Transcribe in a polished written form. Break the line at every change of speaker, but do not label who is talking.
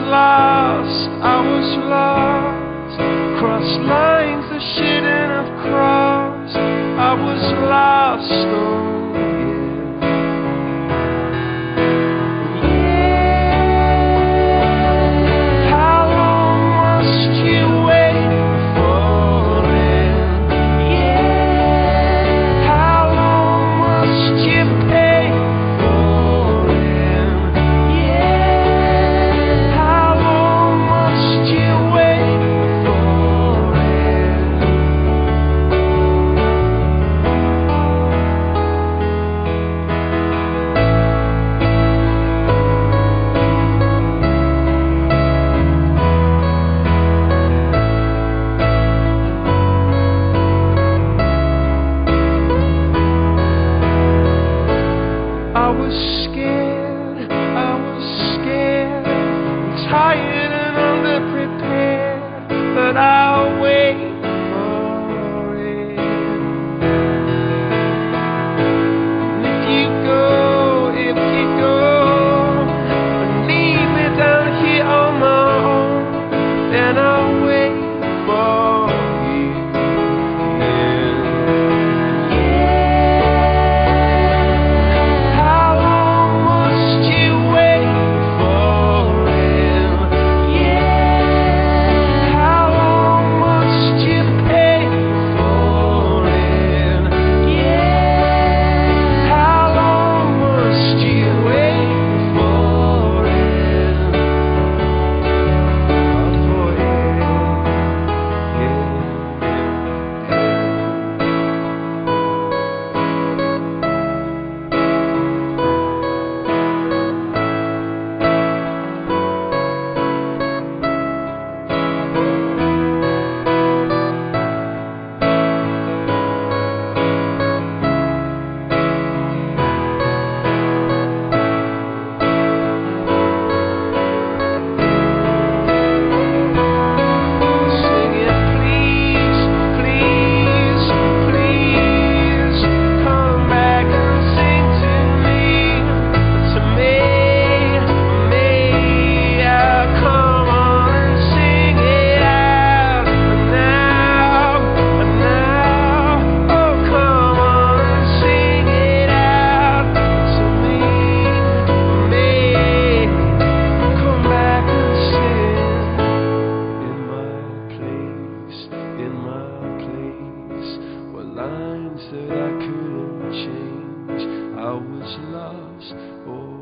lost, I was lost. Crossed lines that shouldn't have crossed. I was lost, oh yeah. How long must you wait for it? Yeah. How long must you pay for it? Yeah. How long must you wait for it? I was scared, tired and underprepared, but I'll wait for it. And if you go, and leave me down here on my own, then I'll wait for you. How long must you wait for it? Yeah. How long must you pay for it? Yeah. How long must you wait for it? Singing, please, please, please, come back and sing to me. Come on and sing it out. Now, oh, come on and sing it out to me. Come back and sing. In my place, were lines that I couldn't change. I was lost, oh